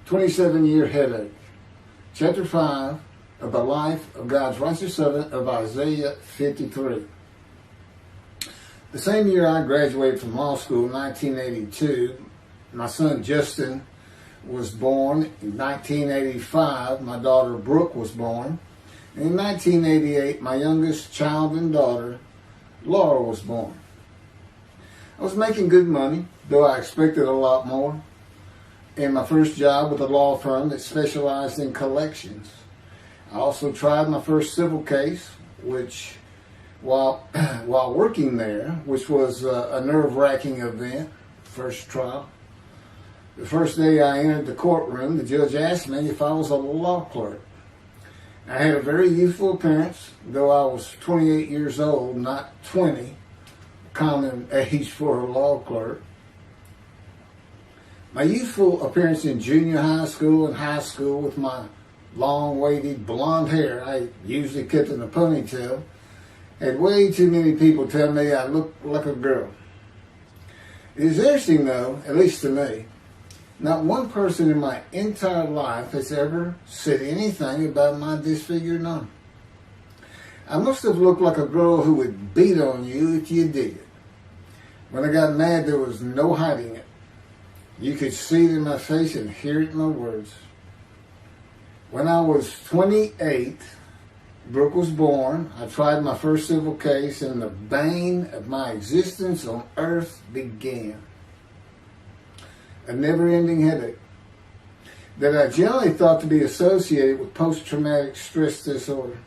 27-year headache. Chapter 5 of the life of God's righteous servant of Isaiah 53. The same year I graduated from law school in 1982, my son Justin was born. In 1985, my daughter Brooke was born. And in 1988, my youngest child and daughter, Laura, was born. I was making good money, though I expected a lot more, in my first job with a law firm that specialized in collections. I also tried my first civil case, which, while working there, which was a nerve-wracking event, first trial. The first day I entered the courtroom, the judge asked me if I was a law clerk. I had a very youthful appearance, though I was 28 years old, not 20, common age for a law clerk. My youthful appearance in junior high school and high school with my long, wavy blonde hair, I usually kept in a ponytail, had way too many people tell me I looked like a girl. It is interesting though, at least to me, not one person in my entire life has ever said anything about my disfigured arm. I must have looked like a girl who would beat on you if you did it. When I got mad, there was no hiding it. You could see it in my face and hear it in my words. When I was 28, Brooke was born. I tried my first civil case, and the bane of my existence on earth began. A never-ending headache that I generally thought to be associated with post-traumatic stress disorder.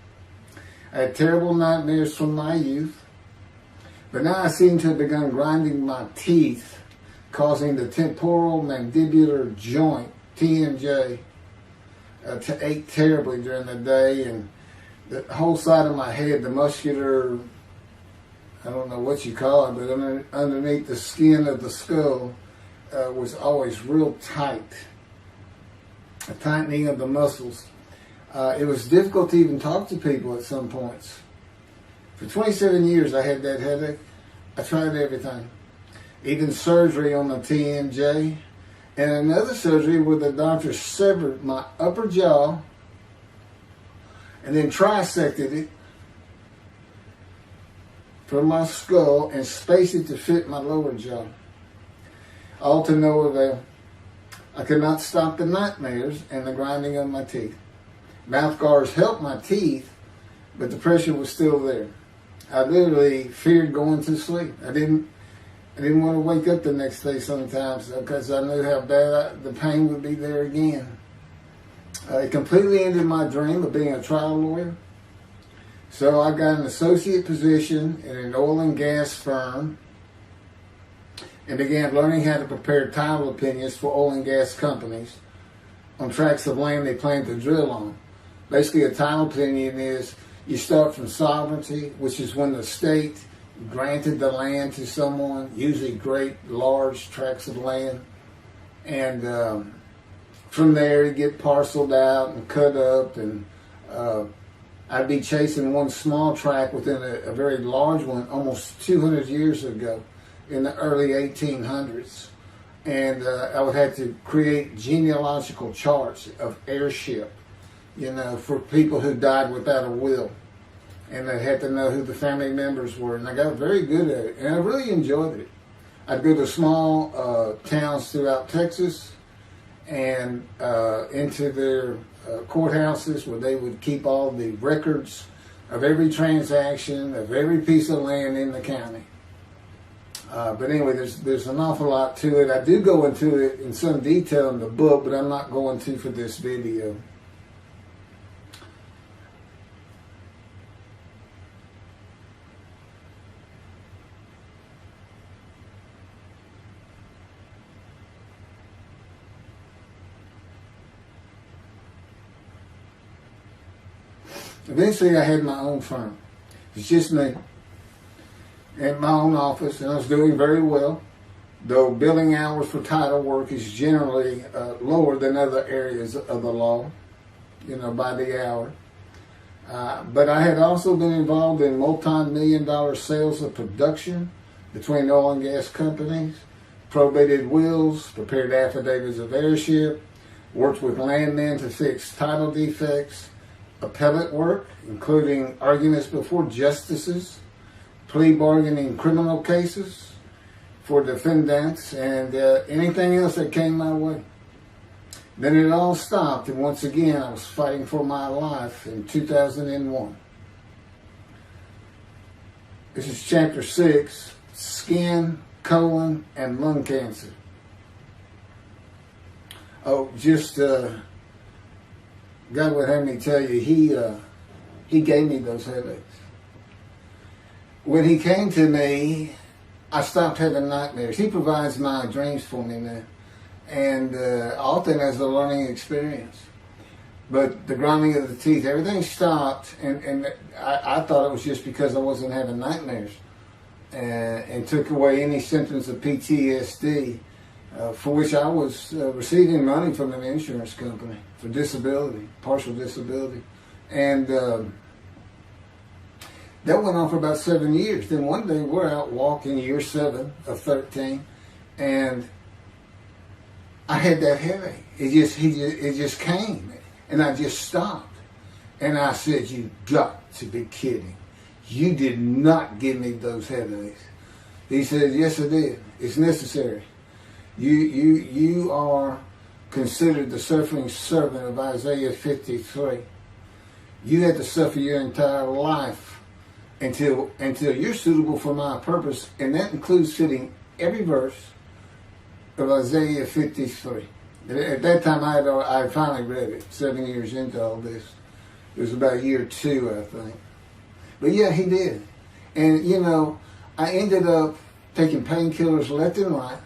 I had terrible nightmares from my youth, but now I seem to have begun grinding my teeth, causing the temporal mandibular joint, TMJ, to ache terribly during the day, and the whole side of my head, the muscular, I don't know what you call it, but underneath the skin of the skull, was always real tight, a tightening of the muscles. It was difficult to even talk to people at some points. For 27 years I had that headache. I tried everything, even surgery on the TMJ, and another surgery where the doctor severed my upper jaw and then trisected it from my skull and spaced it to fit my lower jaw. All to no avail. I could not stop the nightmares and the grinding of my teeth. Mouth guards helped my teeth, but the pressure was still there. I literally feared going to sleep. I didn't want to wake up the next day sometimes because I knew how bad the pain would be there again. It completely ended my dream of being a trial lawyer. So I got an associate position in an oil and gas firm and began learning how to prepare title opinions for oil and gas companies on tracts of land they plan to drill on. Basically, a title opinion is you start from sovereignty, which is when the state granted the land to someone, usually great, large tracts of land. And from there, you get parceled out and cut up. And I'd be chasing one small tract within a very large one almost 200 years ago, in the early 1800s, and I would have to create genealogical charts of heirship, for people who died without a will, and I had to know who the family members were, and I got very good at it, and I really enjoyed it. I'd go to small towns throughout Texas and into their courthouses where they would keep all the records of every transaction, of every piece of land in the county. But anyway, there's an awful lot to it. I do go into it in some detail in the book, but I'm not going to for this video. Eventually, I had my own firm. It's just me. In my own office, and I was doing very well, though billing hours for title work is generally lower than other areas of the law, by the hour. But I had also been involved in multi-million-dollar sales of production between oil and gas companies, probated wills, prepared affidavits of heirship, worked with landmen to fix title defects, appellate work, including arguments before justices, plea bargaining in criminal cases for defendants, and anything else that came my way. Then it all stopped, and once again I was fighting for my life in 2001. This is chapter 6, skin, colon, and lung cancer. Oh, just God would have me tell you, he gave me those headaches. When he came to me, I stopped having nightmares. He provides my dreams for me now, and often as a learning experience. But the grinding of the teeth, everything stopped, and I thought it was just because I wasn't having nightmares, and took away any symptoms of PTSD, for which I was receiving money from an insurance company for disability, partial disability. And that went on for about 7 years. Then one day we're out walking, year 7 of 13, and I had that headache. It just came. And I just stopped. And I said, "You got to be kidding. You did not give me those headaches." He said, "Yes, I did. It's necessary. You are considered the suffering servant of Isaiah 53. You had to suffer your entire life until you're suitable for my purpose." And that includes fitting every verse of Isaiah 53. At that time, I had finally read it, 7 years into all this. It was about year 2, I think. But yeah, he did. And, I ended up taking painkillers left and right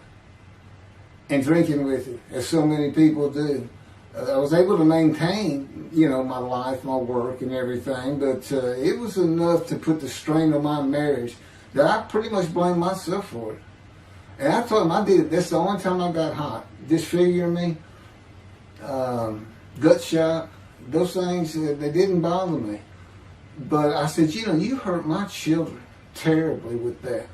and drinking with it, as so many people do. I was able to maintain, my life, my work, and everything, but it was enough to put the strain on my marriage that I pretty much blamed myself for it. And I told him I did it. That's the only time I got hot. Disfigure me, gut shot, those things, they didn't bother me. But I said, you hurt my children terribly with that.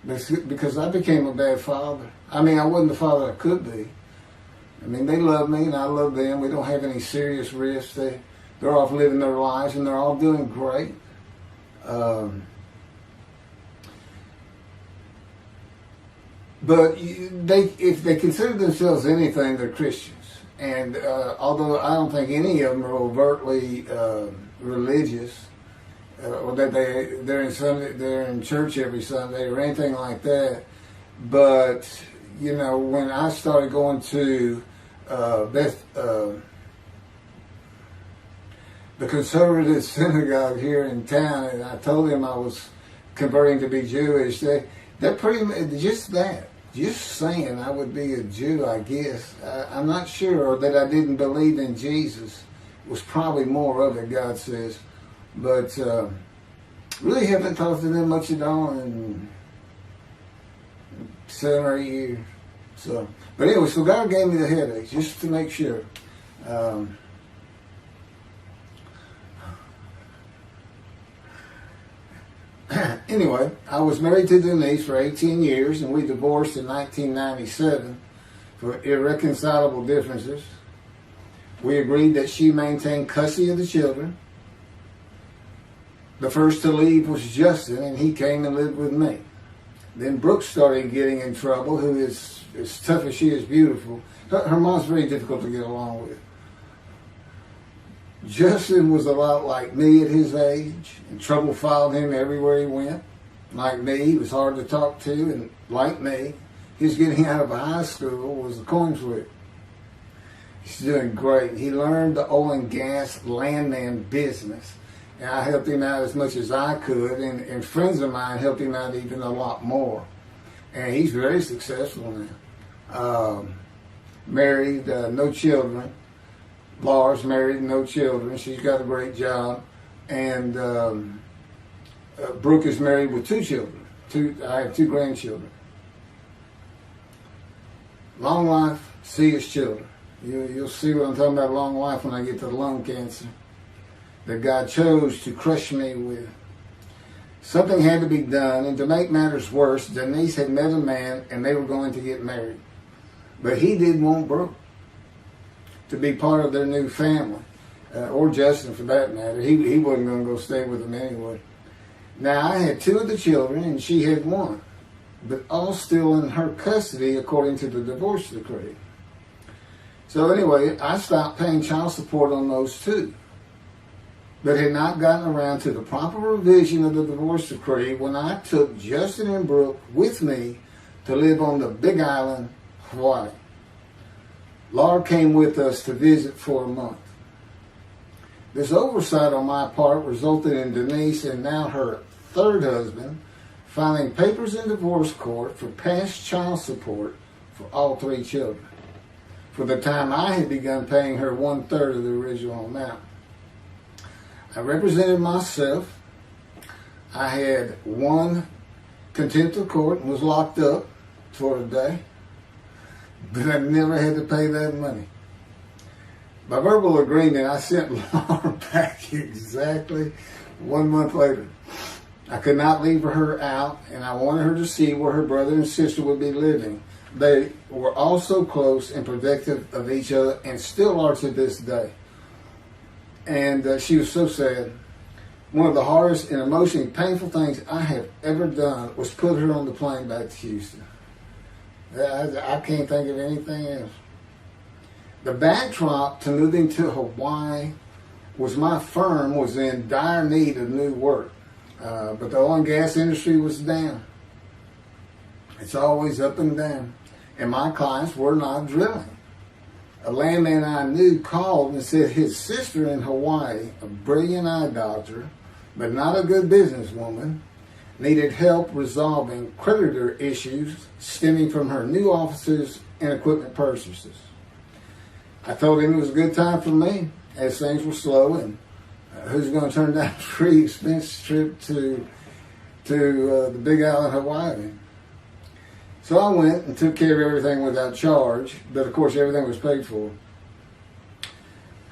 Because I became a bad father. I wasn't the father I could be. They love me and I love them. We don't have any serious risks. They're off living their lives and they're all doing great. But if they consider themselves anything, they're Christians. And although I don't think any of them are overtly religious, or that they're in church every Sunday or anything like that, but when I started going to the conservative synagogue here in town, and I told them I was converting to be Jewish, they're pretty much just saying I would be a Jew, I guess. I'm not sure that I didn't believe in Jesus. It was probably more of it, God says. But really haven't talked to them much at all in 7 or 8 years. But anyway, so God gave me the headaches just to make sure. Anyway, I was married to Denise for 18 years, and we divorced in 1997 for irreconcilable differences. We agreed that she maintain custody of the children. The first to leave was Justin, and he came and lived with me. Then Brooke started getting in trouble, who is as tough as she is beautiful. Her mom's very difficult to get along with. Justin was a lot like me at his age, and trouble followed him everywhere he went. Like me, he was hard to talk to, and like me, his getting out of high school was a coin flip. He's doing great. He learned the oil and gas landman business, and I helped him out as much as I could, and friends of mine helped him out even a lot more. And he's very successful now. Married, no children. Laura's married, no children. She's got a great job. And Brooke is married with 2 children. I have 2 grandchildren. Long life, see his children. You'll see what I'm talking about, long life, when I get to the lung cancer that God chose to crush me with. Something had to be done, and to make matters worse, Denise had met a man and they were going to get married. But he didn't want Brooke. to be part of their new family, or Justin for that matter. He wasn't going to go stay with them anyway. Now, I had 2 of the children, and she had 1, but all still in her custody according to the divorce decree. So anyway, I stopped paying child support on those 2, but had not gotten around to the proper revision of the divorce decree when I took Justin and Brooke with me to live on the Big Island, Hawaii. Laura came with us to visit for a month. This oversight on my part resulted in Denise and now her 3rd husband filing papers in divorce court for past child support for all 3 children, for the time I had begun paying her 1/3 of the original amount. I represented myself. I had won contempt of court and was locked up for a day, but I never had to pay that money. By verbal agreement, I sent Laura back exactly 1 month later. I could not leave her out, and I wanted her to see where her brother and sister would be living. They were all so close and protective of each other, and still are to this day. And she was so sad. One of the hardest and emotionally painful things I have ever done was put her on the plane back to Houston. I can't think of anything else. The backdrop to moving to Hawaii was my firm was in dire need of new work. But the oil and gas industry was down. It's always up and down. And my clients were not drilling. A landman I knew called and said his sister in Hawaii, a brilliant eye doctor, but not a good businesswoman, needed help resolving creditor issues stemming from her new offices and equipment purchases. I told him it was a good time for me, as things were slow, and who's going to turn down a free expense trip to the Big Island, Hawaii? So I went and took care of everything without charge, but of course everything was paid for.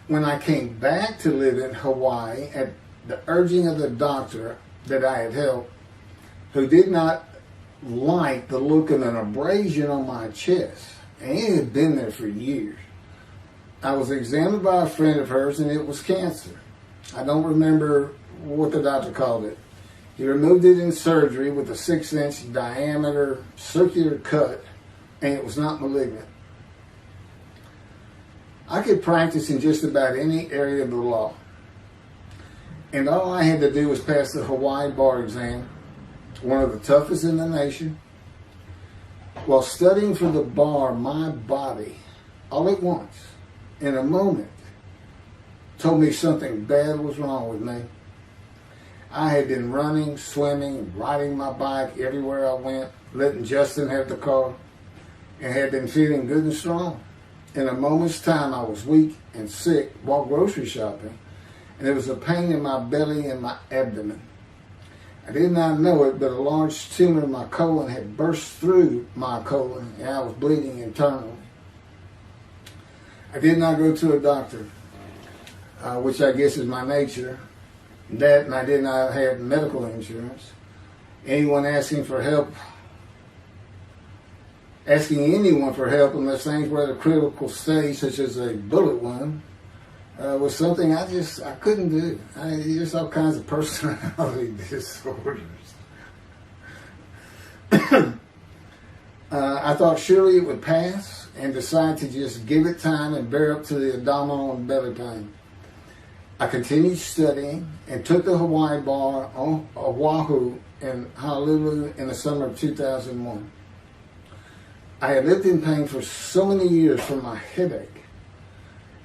When I came back to live in Hawaii at the urging of the doctor that I had helped, who did not like the look of an abrasion on my chest, and it had been there for years, I was examined by a friend of hers, and it was cancer. I don't remember what the doctor called it. He removed it in surgery with a 6-inch diameter circular cut, and it was not malignant. I could practice in just about any area of the law, and all I had to do was pass the Hawaii bar exam, one of the toughest in the nation. While studying for the bar, my body, all at once, in a moment, told me something bad was wrong with me. I had been running, swimming, riding my bike everywhere I went, letting Justin have the car, and had been feeling good and strong. In a moment's time, I was weak and sick while grocery shopping, and there was a pain in my belly and my abdomen. I did not know it, but a large tumor in my colon had burst through my colon, and I was bleeding internally. I did not go to a doctor, which I guess is my nature. That, and I did not have medical insurance. Anyone asking anyone for help unless things were at a critical stage, such as a bullet wound, was something I couldn't do. There's all kinds of personality disorders. I thought surely it would pass, and decided to just give it time and bear up to the abdominal and belly pain. I continued studying and took the Hawaii bar on Oahu and Honolulu in the summer of 2001. I had lived in pain for so many years from my headache,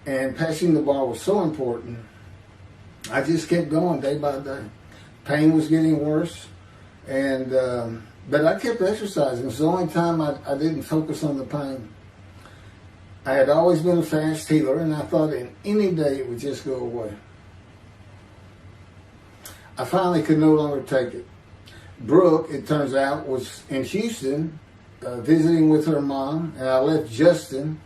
and passing the bar was so important, I just kept going day by day. Pain was getting worse, and but I kept exercising. It was the only time I didn't focus on the pain. I had always been a fast healer, and I thought in any day it would just go away. I finally could no longer take it. Brooke, it turns out, was in Houston visiting with her mom, and I left Justin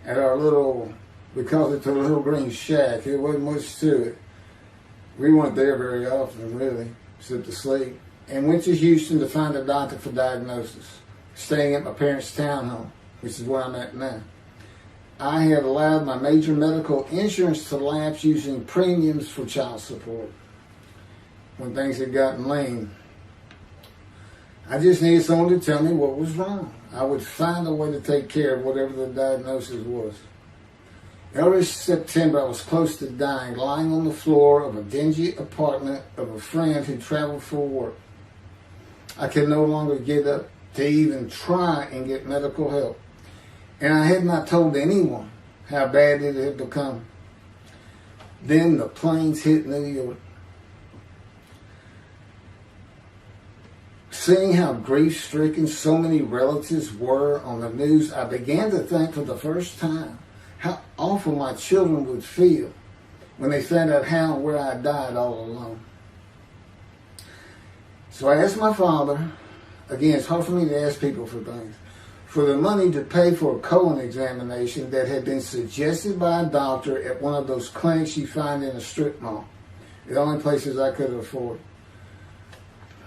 at our little, we called it the Little Green Shack. It wasn't much to it. We weren't there very often, really, except to sleep, and went to Houston to find a doctor for diagnosis, staying at my parents' townhome, which is where I'm at now. I had allowed my major medical insurance to lapse using premiums for child support when things had gotten lean. I just needed someone to tell me what was wrong. I would find a way to take care of whatever the diagnosis was. Early September, I was close to dying, lying on the floor of a dingy apartment of a friend who traveled for work. I could no longer get up to even try and get medical help. And I had not told anyone how bad it had become. Then the planes hit New York. Seeing how grief-stricken so many relatives were on the news, I began to think for the first time how awful my children would feel when they found out how and where I died all alone. So I asked my father, again, it's hard for me to ask people for things, for the money to pay for a colon examination that had been suggested by a doctor at one of those clinics you find in a strip mall, the only places I could afford.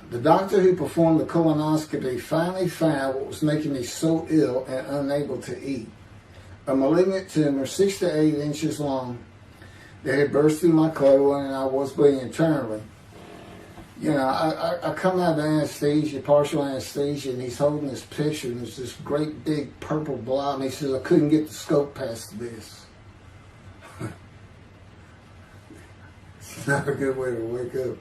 The doctor who performed the colonoscopy finally found what was making me so ill and unable to eat. A malignant tumor 6 to 8 inches long that had burst through my colon, and I was bleeding internally. You know, I come out of anesthesia, partial anesthesia, and he's holding this picture, and there's this great big purple blob, and he says, I couldn't get the scope past this. It's not a good way to wake up.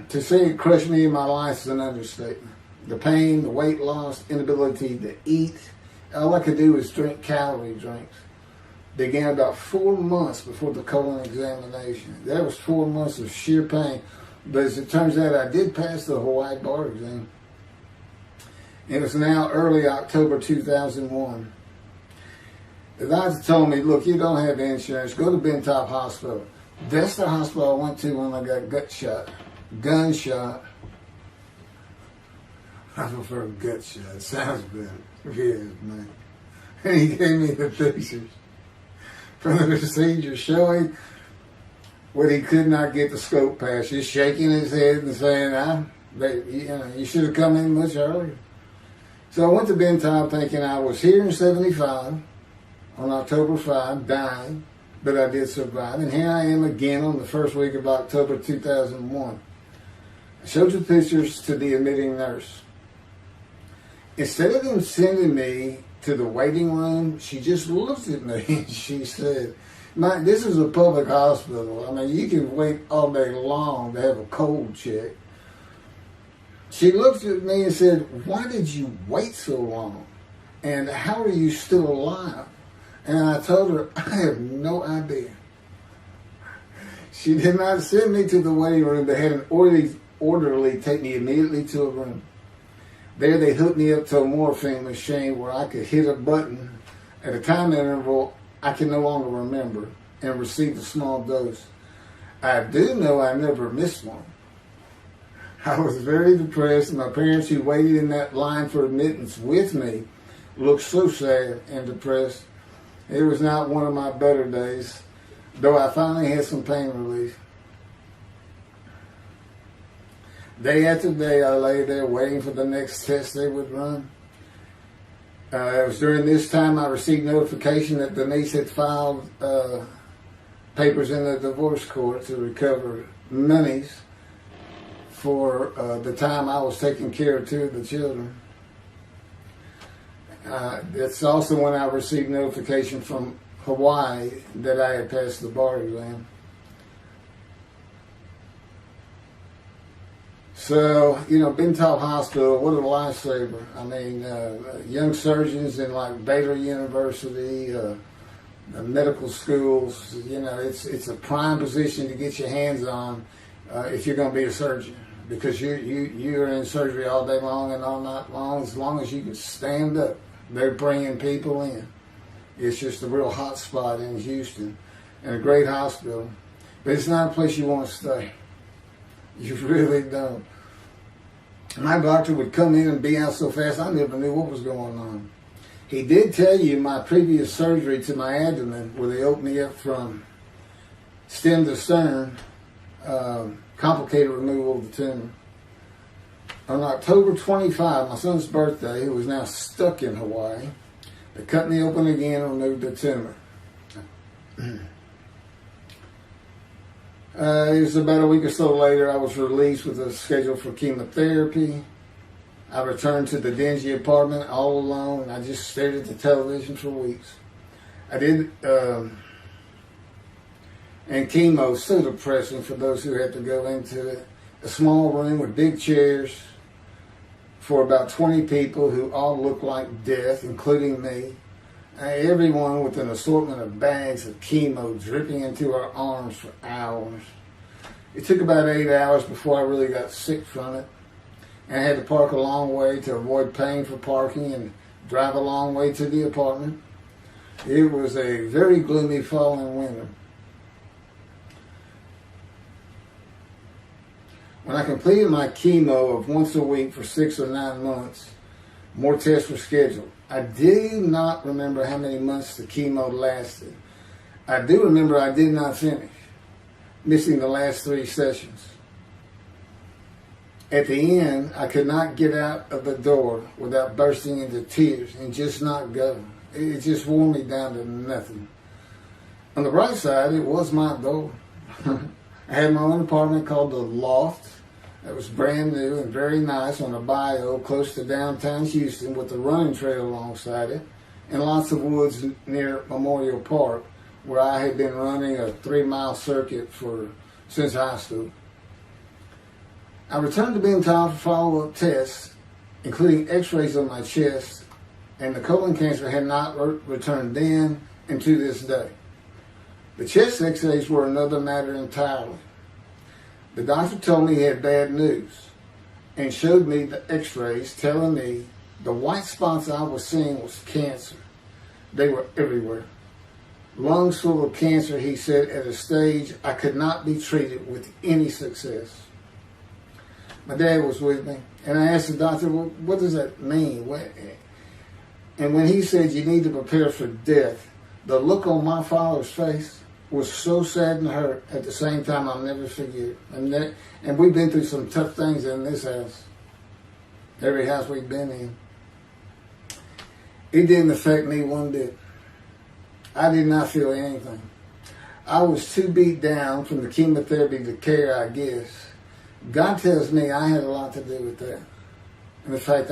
To say it crushed me in my life is an understatement. The pain, the weight loss, inability to eat, all I could do was drink calorie drinks. Began about 4 months before the colon examination. That was 4 months of sheer pain. But as it turns out, I did pass the Hawaii bar exam. It was now early October 2001. The doctor told me, look, you don't have insurance. Go to Bentop Hospital. That's the hospital I went to when I got gunshot. I prefer gut shot. Sounds better. Yes, man. And he gave me the pictures from the procedure showing what he could not get the scope past. Just shaking his head and saying, you should have come in much earlier. So I went to Bentop thinking I was here in 75 on October 5, dying, but I did survive. And here I am again on the first week of October 2001. I showed the pictures to the admitting nurse. Instead of them sending me to the waiting room, she just looked at me and she said, this is a public hospital. I mean, you can wait all day long to have a cold check. She looked at me and said, why did you wait so long? And how are you still alive? And I told her, I have no idea. She did not send me to the waiting room, but had an orderly take me immediately to a room. There they hooked me up to a morphine machine where I could hit a button at a time interval I can no longer remember and receive a small dose. I do know I never missed one. I was very depressed, and my parents who waited in that line for admittance with me looked so sad and depressed. It was not one of my better days, though I finally had some pain relief. Day after day, I lay there waiting for the next test they would run. It was during this time I received notification that Denise had filed papers in the divorce court to recover monies for the time I was taking care of 2 of the children. It's also when I received notification from Hawaii that I had passed the bar exam. So, Bentop Hospital, what a lifesaver. I mean, young surgeons in like Baylor University, medical schools, it's a prime position to get your hands on if you're going to be a surgeon, because you're in surgery all day long and all night long. As long as you can stand up, they're bringing people in. It's just a real hot spot in Houston and a great hospital, but it's not a place you want to stay. You really don't. My doctor would come in and be out so fast, I never knew what was going on. He did tell you my previous surgery to my abdomen, where they opened me up from stem to stern, complicated removal of the tumor. On October 25, my son's birthday, who was now stuck in Hawaii, They cut me open again and removed the tumor. It was about a week or so later, I was released with a schedule for chemotherapy. I returned to the dingy apartment all alone, and I just stared at the television for weeks. I did, and chemo is so depressing for those who have to go into it. A small room with big chairs for about 20 people who all looked like death, including me. Everyone with an assortment of bags of chemo dripping into our arms for hours. It took about 8 hours before I really got sick from it. And I had to park a long way to avoid paying for parking and drive a long way to the apartment. It was a very gloomy fall and winter. When I completed my chemo of once a week for 6 or 9 months, more tests were scheduled. I do not remember how many months the chemo lasted. I do remember I did not finish, missing the last 3 sessions. At the end, I could not get out of the door without bursting into tears and just not go. It just wore me down to nothing. On the bright side, it was my door. I had my own apartment called the Loft. That was brand new and very nice on a bayou close to downtown Houston with a running trail alongside it and lots of woods near Memorial Park where I had been running a 3-mile circuit since high school. I returned to being told for follow-up tests, including x-rays on my chest, and the colon cancer had not returned then and to this day. The chest x-rays were another matter entirely. The doctor told me he had bad news and showed me the x-rays telling me the white spots I was seeing was cancer. They were everywhere. Lungs full of cancer, he said, at a stage I could not be treated with any success. My dad was with me, and I asked the doctor, well, what does that mean? And when he said you need to prepare for death, the look on my father's face was so sad and hurt at the same time I'll never forget. And we've been through some tough things in this house. Every house we've been in. It didn't affect me one bit. I did not feel anything. I was too beat down from the chemotherapy to care, I guess. God tells me I had a lot to do with that. And the fact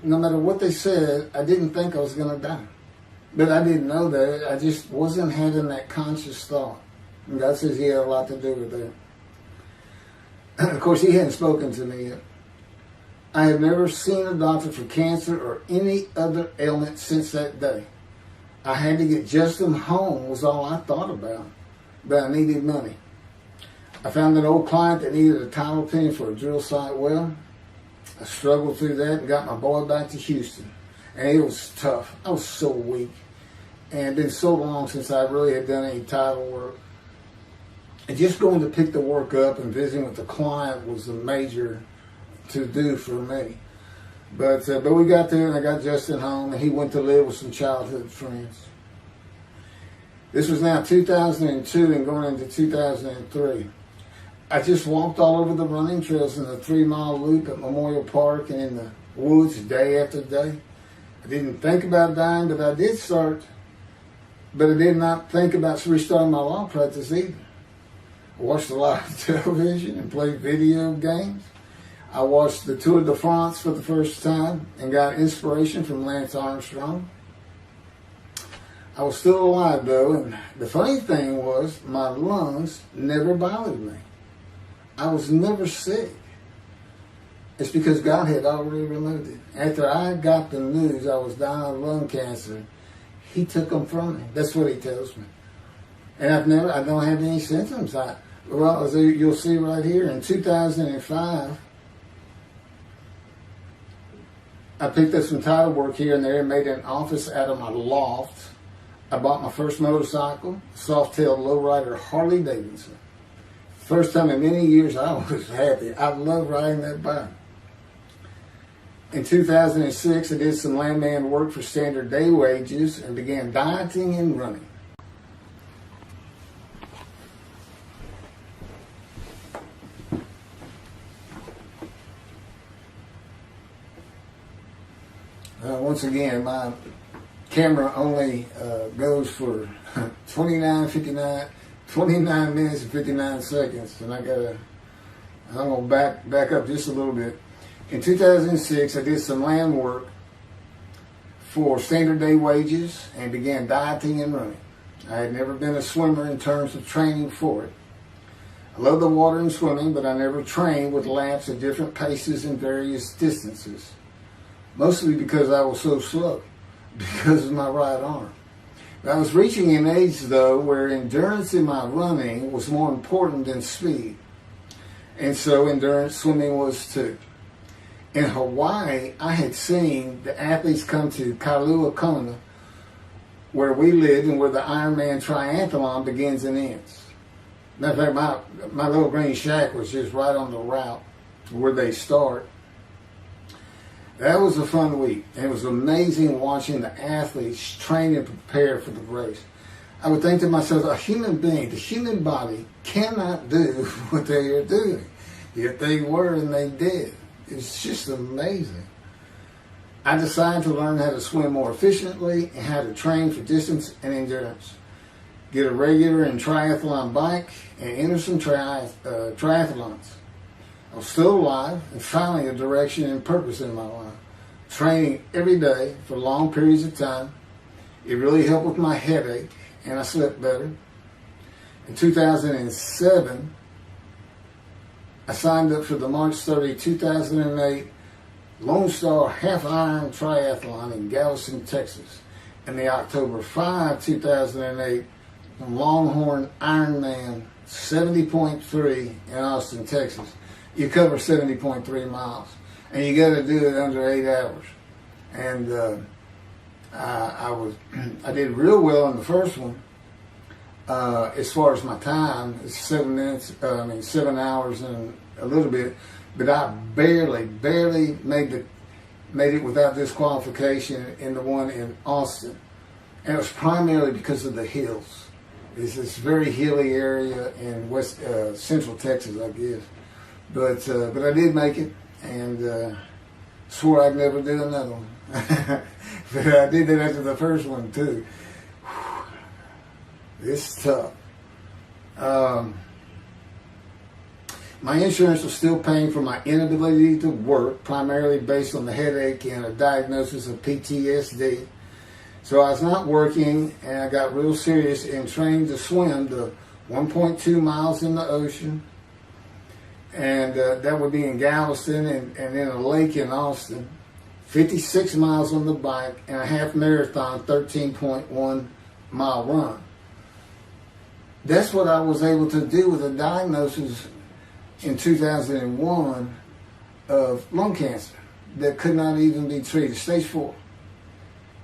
no matter what they said, I didn't think I was going to die. But I didn't know that. I just wasn't having that conscious thought. And God says he had a lot to do with that. Of course, he hadn't spoken to me yet. I had never seen a doctor for cancer or any other ailment since that day. I had to get Justin home was all I thought about. But I needed money. I found an old client that needed a title opinion for a drill site well. I struggled through that and got my boy back to Houston. And it was tough. I was so weak. And it had been so long since I really had done any title work. And just going to pick the work up and visiting with the client was a major to-do for me. But we got there and I got Justin home and he went to live with some childhood friends. This was now 2002 and going into 2003. I just walked all over the running trails in the 3-mile loop at Memorial Park and in the woods day after day. I didn't think about dying, but I did start. But I did not think about restarting my law practice either. I watched a lot of television and played video games. I watched the Tour de France for the first time and got inspiration from Lance Armstrong. I was still alive though, and the funny thing was my lungs never bothered me. I was never sick. It's because God had already removed it. After I got the news I was dying of lung cancer, he took them from me. That's what he tells me. And I don't have any symptoms. As you'll see right here, in 2005, I picked up some title work here and there and made an office out of my loft. I bought my first motorcycle, a soft-tailed lowrider Harley Davidson. First time in many years I was happy. I loved riding that bike. In 2006, I did some landman work for standard day wages and began dieting and running. Once once again, my camera only goes for 29 minutes and 59 seconds, and I'm going to back up just a little bit. In 2006, I did some land work for standard day wages and began dieting and running. I had never been a swimmer in terms of training for it. I love the water and swimming, but I never trained with laps at different paces and various distances. Mostly because I was so slow, because of my right arm. But I was reaching an age, though, where endurance in my running was more important than speed. And so endurance swimming was too. In Hawaii, I had seen the athletes come to Kailua Kona, where we lived and where the Ironman triathlon begins and ends. Matter of fact, my little green shack was just right on the route where they start. That was a fun week. And it was amazing watching the athletes train and prepare for the race. I would think to myself, a human being, the human body cannot do what they are doing. Yet they were and they did. It's just amazing. I decided to learn how to swim more efficiently and how to train for distance and endurance. Get a regular and triathlon bike and enter some triathlons. I was still alive and finally a direction and purpose in my life. Training every day for long periods of time. It really helped with my headache and I slept better. In 2007, I signed up for the March 30, 2008 Lone Star Half Iron Triathlon in Galveston, Texas. And the October 5, 2008 Longhorn Ironman 70.3 in Austin, Texas. You cover 70.3 miles. And you got to do it under 8 hours. And I did real well in the first one. As far as my time, it's 7 hours and a little bit, but I barely made it without disqualification in the one in Austin, and it was primarily because of the hills. It's this very hilly area in central Texas, I guess, but I did make it, and swore I'd never do another one. But I did that after the first one too. It's tough. My insurance was still paying for my inability to work, primarily based on the headache and a diagnosis of PTSD. So I was not working, and I got real serious in training to swim the 1.2 miles in the ocean, and that would be in Galveston and in a lake in Austin, 56 miles on the bike, and a half marathon, 13.1 mile run. That's what I was able to do with a diagnosis in 2001 of lung cancer that could not even be treated, stage 4.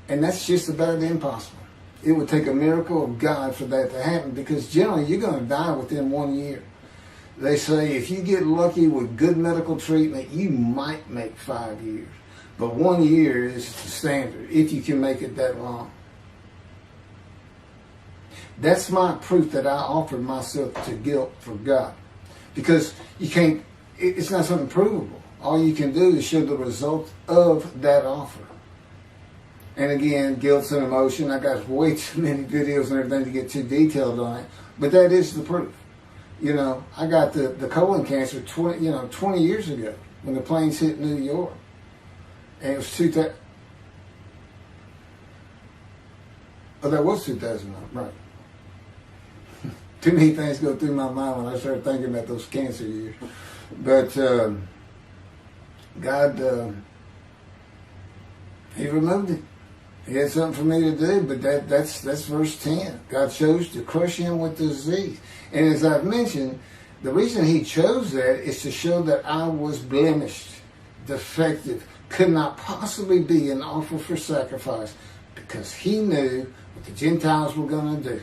And that's just about impossible. It would take a miracle of God for that to happen, because generally you're going to die within 1 year. They say if you get lucky with good medical treatment, you might make 5 years. But 1 year is the standard, if you can make it that long. That's my proof that I offered myself to guilt for God. Because you can't, it's not something provable. All you can do is show the result of that offer. And again, guilt's an emotion. I got way too many videos and everything to get too detailed on it. But that is the proof. You know, I got the colon cancer 20 years ago when the planes hit New York. And it was 2000. Oh, that was 2009, right. Too many things go through my mind when I start thinking about those cancer years. But God, He removed it. He had something for me to do, but that's verse 10. God chose to crush him with disease. And as I've mentioned, the reason He chose that is to show that I was blemished, defective, could not possibly be an offer for sacrifice, because He knew what the Gentiles were going to do.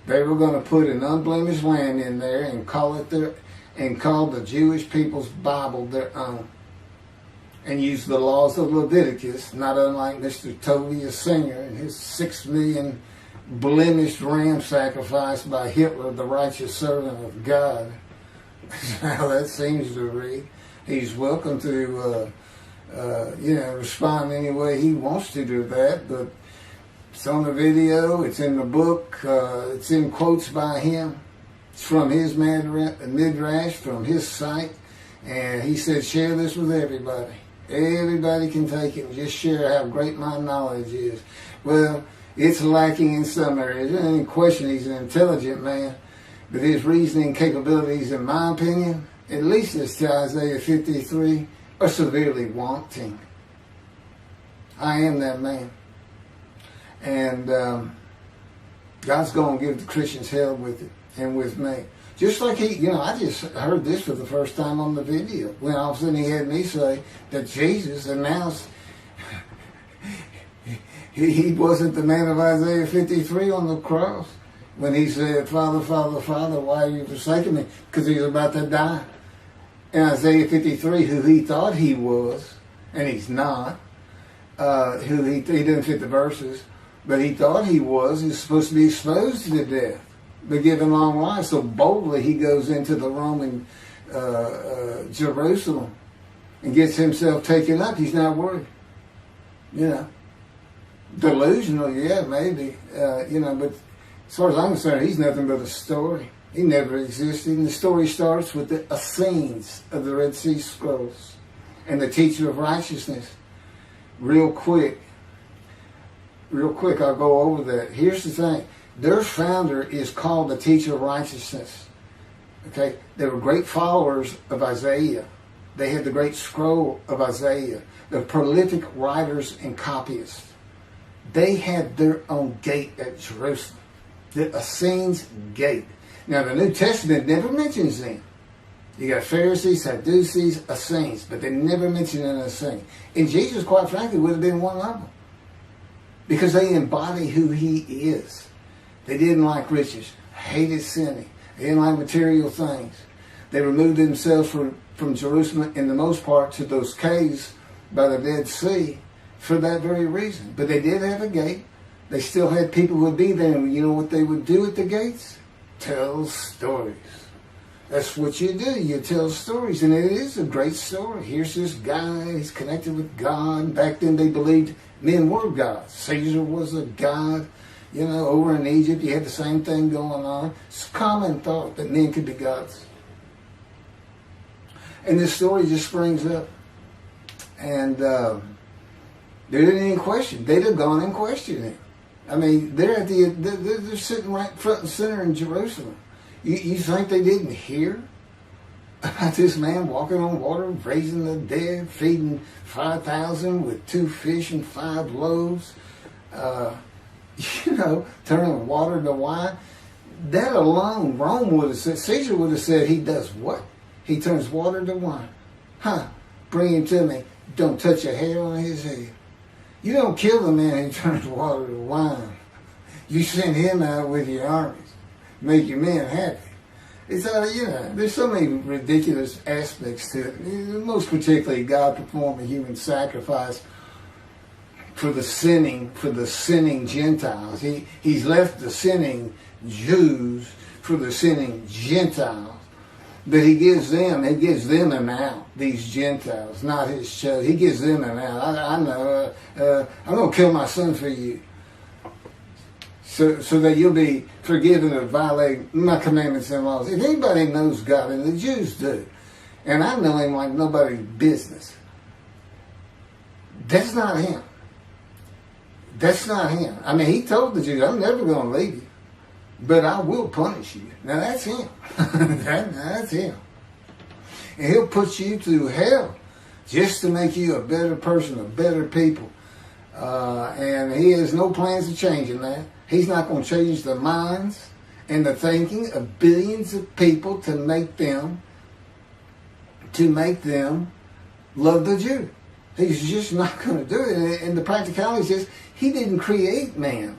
They were going to put an unblemished lamb in there and call the Jewish people's Bible their own, and use the laws of Leviticus, not unlike Mr. Tovia Singer and his 6 million blemished ram sacrifice by Hitler, the righteous servant of God. That's how that seems to read. He's welcome to respond any way he wants to that. But it's on the video, it's in the book, it's in quotes by him. It's from his midrash, from his site. And he said, share this with everybody. Everybody can take it and just share how great my knowledge is. Well, it's lacking in some areas. There's any question he's an intelligent man. But his reasoning capabilities, in my opinion, at least as to Isaiah 53, are severely wanting. I am that man. And God's going to give the Christians hell with it and with me. Just like I just heard this for the first time on the video. When all of a sudden he had me say that Jesus announced he wasn't the man of Isaiah 53 on the cross. When he said, Father, Father, Father, why are you forsaking me? Because he was about to die. In Isaiah 53, who he thought he was, and he's not, who he didn't fit the verses, but he thought he was supposed to be exposed to death, but given long life. So boldly he goes into the Roman Jerusalem and gets himself taken up. He's not worried. Delusional, yeah, maybe, but as far as I'm concerned, he's nothing but a story. He never existed. And the story starts with the Essenes of the Red Sea Scrolls and the teacher of righteousness. Real quick, I'll go over that. Here's the thing. Their founder is called the teacher of righteousness. Okay? They were great followers of Isaiah. They had the great scroll of Isaiah. They're prolific writers and copyists. They had their own gate at Jerusalem. The Essenes gate. Now, the New Testament never mentions them. You got Pharisees, Sadducees, Essenes, but they never mention an Essene. And Jesus, quite frankly, would have been one of them. Because they embody who he is. They didn't like riches, hated sinning. They didn't like material things. They removed themselves from Jerusalem, in the most part, to those caves by the Dead Sea for that very reason. But they did have a gate. They still had people who would be there, and you know what they would do at the gates? Tell stories. That's what you do. You tell stories, and it is a great story. Here's this guy, he's connected with God. Back then they believed men were gods. Caesar was a god. Over in Egypt you had the same thing going on. It's a common thought that men could be gods. And this story just springs up. And there didn't any question. They'd have gone and questioned him. I mean, they're sitting right front and center in Jerusalem. You think they didn't hear about this man walking on water, raising the dead, feeding 5,000 with 2 fish and 5 loaves, turning water to wine? That alone, Rome would have said, Caesar would have said, he does what? He turns water to wine. Bring him to me. Don't touch a hair on his head. You don't kill the man who turns water to wine. You send him out with your armies. Make your men happy. It's there's so many ridiculous aspects to it. Most particularly, God performed a human sacrifice for the sinning Gentiles. He's left the sinning Jews for the sinning Gentiles. But he gives them an out, these Gentiles, not his chosen. He gives them an out. I know, I'm going to kill my son for you. So that you'll be forgiven of violating my commandments and laws. If anybody knows God, and the Jews do, and I know him like nobody's business, that's not him. That's not him. I mean, he told the Jews, I'm never going to leave you, but I will punish you. Now that's him. That's him. And he'll put you through hell just to make you a better person, a better people. And he has no plans of changing that. He's not going to change the minds and the thinking of billions of people to make them love the Jew. He's just not going to do it. And the practicality is he didn't create man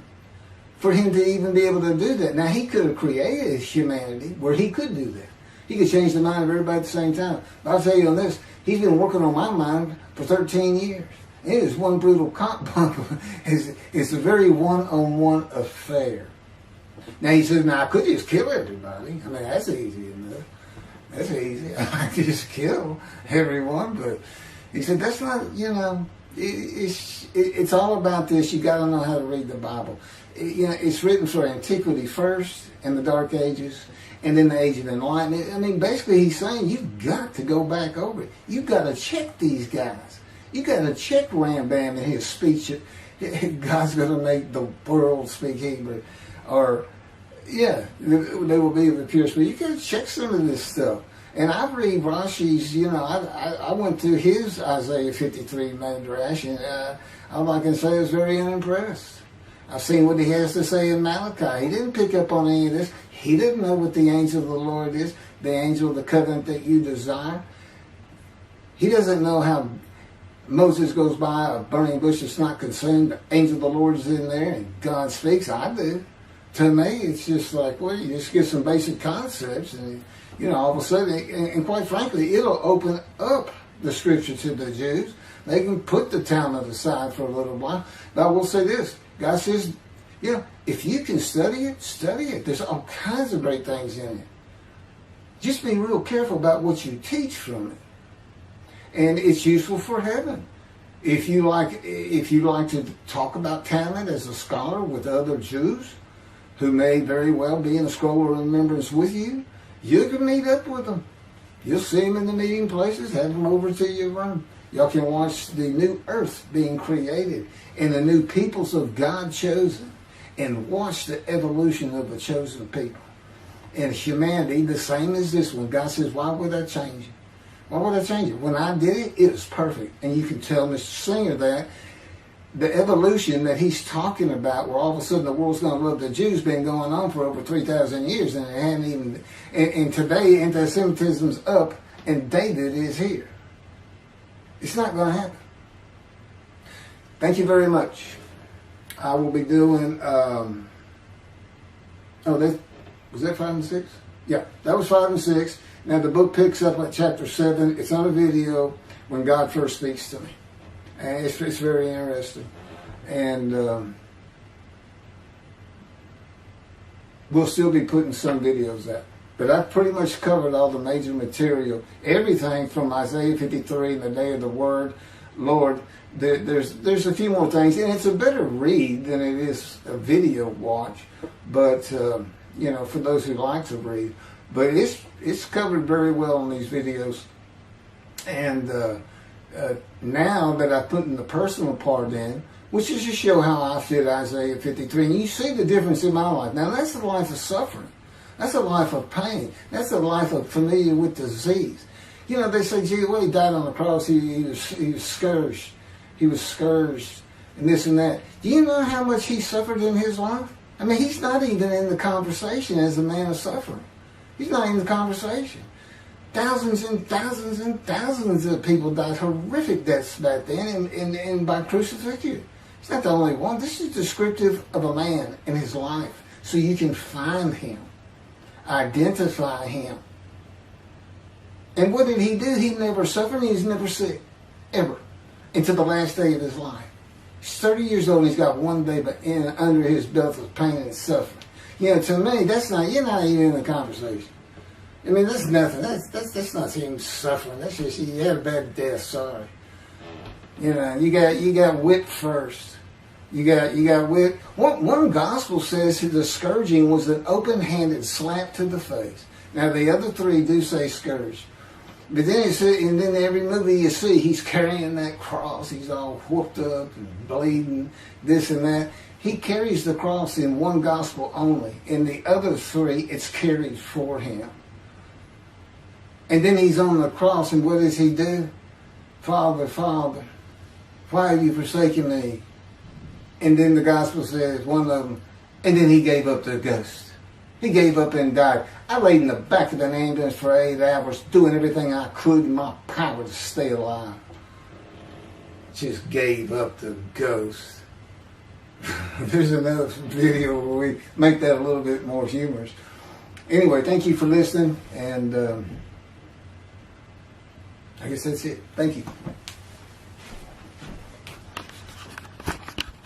for him to even be able to do that. Now, he could have created humanity where he could do that. He could change the mind of everybody at the same time. But I'll tell you on this, he's been working on my mind for 13 years. It is one brutal cop bump. It's a very one-on-one affair. Now he says, I could just kill everybody. I mean, that's easy enough. That's easy. I could just kill everyone, but He said, that's not, it's all about this. You got to know how to read the Bible. It's written for antiquity first, and the Dark Ages, and then the Age of Enlightenment. I mean, basically he's saying you've got to go back over it. You've got to check these guys. You've got to check Rambam in his speech. God's going to make the world speak Hebrew. Or, they will be of the pure spirit. You got to check some of this stuff. And I read Rashi's, I went through his Isaiah 53 Midrash, and all I can say is very unimpressed. I've seen what he has to say in Malachi. He didn't pick up on any of this. He didn't know what the angel of the Lord is, the angel of the covenant that you desire. He doesn't know how Moses goes by a burning bush that's not consumed. The angel of the Lord is in there, and God speaks. I do. To me, it's just like, well, you just get some basic concepts, and all of a sudden, and quite frankly, it'll open up the scripture to the Jews. They can put the Talmud aside for a little while. But I will say this. God says, if you can study it, study it. There's all kinds of great things in it. Just be real careful about what you teach from it. And it's useful for heaven. If you like to talk about Talmud as a scholar with other Jews who may very well be in a scroll of remembrance with you, you can meet up with them. You'll see them in the meeting places, have them over to your room. Y'all can watch the new earth being created and the new peoples of God chosen, and watch the evolution of the chosen people. And humanity, the same as this one. God says, why would I change it? Why would I change it? When I did it, it was perfect. And you can tell Mr. Singer that the evolution that he's talking about, where all of a sudden the world's going to love the Jews, been going on for over 3,000 years, and it hadn't even. And today, anti-Semitism's up, and David is here. It's not going to happen. Thank you very much. I will be doing. Was that 5 and 6? Yeah, that was 5 and 6. Now the book picks up at chapter 7. It's on a video when God first speaks to me. And it's very interesting. And we'll still be putting some videos out. But I've pretty much covered all the major material. Everything from Isaiah 53 and the day of the word, Lord. There's a few more things. And it's a better read than it is a video watch. But, for those who like to read. But it's covered very well in these videos. And now that I put in the personal part in, which is to show how I fit Isaiah 53, and you see the difference in my life. Now that's a life of suffering. That's a life of pain. That's a life of familiar with disease. They say, gee, when he died on the cross, he was scourged. He was scourged and this and that. Do you know how much he suffered in his life? I mean, he's not even in the conversation as a man of suffering. He's not in the conversation. Thousands and thousands and thousands of people died horrific deaths back then and by crucifixion. He's not the only one. This is descriptive of a man in his life. So you can find him, identify him. And what did he do? He never suffered. He was never sick, ever, until the last day of his life. He's 30 years old and he's got one day under his belt of pain and suffering. To me, you're not even in the conversation. I mean, that's nothing. That's not him suffering. That's just, he had a bad death, sorry. You got whipped first. You got whipped. One gospel says the scourging was an open-handed slap to the face. Now, the other three do say scourge. But then and then every movie you see, he's carrying that cross. He's all whooped up and bleeding, this and that. He carries the cross in one gospel only. In the other three, it's carried for him. And then he's on the cross, and what does he do? Father, Father, why have you forsaken me? And then the gospel says, one of them, and then he gave up the ghost. He gave up and died. I laid in the back of an ambulance for 8 hours, doing everything I could in my power to stay alive. Just gave up the ghost. There's another video where we make that a little bit more humorous. Anyway, thank you for listening, and I guess that's it. Thank you.